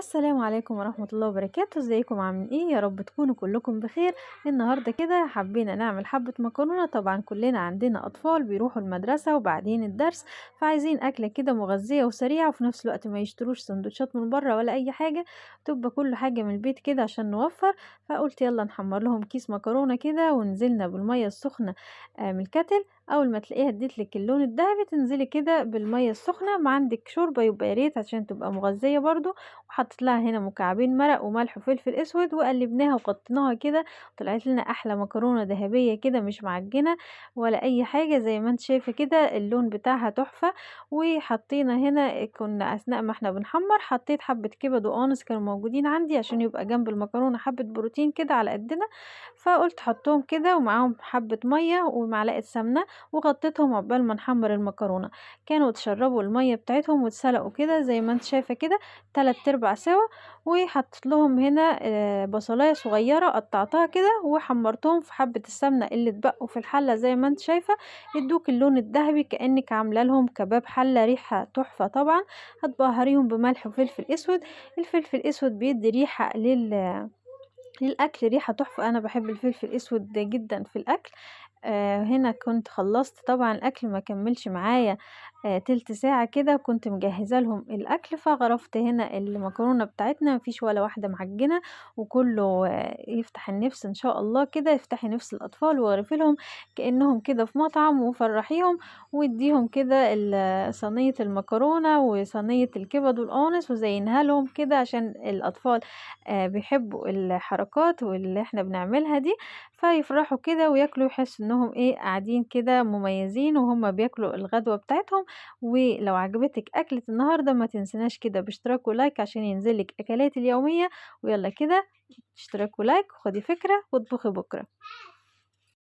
السلام عليكم ورحمة الله وبركاته، ازيكم عاملين ايه؟ يا رب تكونوا كلكم بخير. النهارده كده حبينا نعمل حبة مكرونة. طبعا كلنا عندنا اطفال بيروحوا المدرسة وبعدين الدرس، فعايزين اكلة كده مغذية وسريعة وفي نفس الوقت ما يشتروش سندوتشات من بره ولا اي حاجة، تبقى كل حاجة من البيت كده عشان نوفر. فقلت يلا نحمر لهم كيس مكرونة كده، ونزلنا بالمية السخنة من الكتل. اول ما تلاقيها اديتلك اللون الذهبي تنزلي كده بالمية السخنة، ما عندك شوربة يبقى يا ريت عشان تبقى مغذية برضو. وحطيت لها هنا مكعبين مرق وملح وفلفل اسود وقلبناها وغطيناها كده، طلعت لنا احلى مكرونه ذهبيه كده، مش معجنه ولا اي حاجه، زي ما انت شايفه كده اللون بتاعها تحفه. وحطينا هنا، كنا اثناء ما احنا بنحمر حطيت حبه كبد وقوانص كانوا موجودين عندي عشان يبقى جنب المكرونه حبه بروتين كده على قدنا، فقلت حطهم كده ومعاهم حبه ميه ومعلقه سمنه، وغطيتهم عقبال ما نحمر المكرونه. كانوا اتشربوا الميه بتاعتهم واتسلقوا كده زي ما انت شايفه كده 3/4 سوا. وحطيت لهم هنا بصلاية صغيرة قطعتها كده وحمرتهم في حبة السمنة اللي اتبقوا في الحلة زي ما انت شايفة، يدوك اللون الذهبي كأنك عاملة لهم كباب حلة، ريحة تحفة طبعا. هتبهريهم بملح وفلفل اسود. الفلفل الاسود بيدي ريحة للأكل، ريحة تحفة. أنا بحب الفلفل الأسود ده جدا في الأكل. هنا كنت خلصت طبعا الأكل ما كملش معايا تلت ساعة كده، كنت مجهزة لهم الأكل. فغرفت هنا المكرونة بتاعتنا، مفيش ولا واحدة معجنة، وكله يفتح النفس إن شاء الله كده، يفتحي نفس الأطفال وغرفي لهم كأنهم كده في مطعم، وفرحيهم واديهم كده صينية المكرونة وصينية الكبد والقوانص وزينها لهم كده عشان الأطفال بيحبوا الحركات واللي احنا بنعملها دي، فيفرحوا كده وياكلوا يحسوا انهم ايه قاعدين كده مميزين وهم بياكلوا الغدوة بتاعتهم. ولو عجبتك أكلة النهاردة ما تنسناش كده باشتراك ولايك عشان ينزلك أكلات اليومية. ويلا كده اشتراك ولايك وخدي فكرة واطبخي بكرة.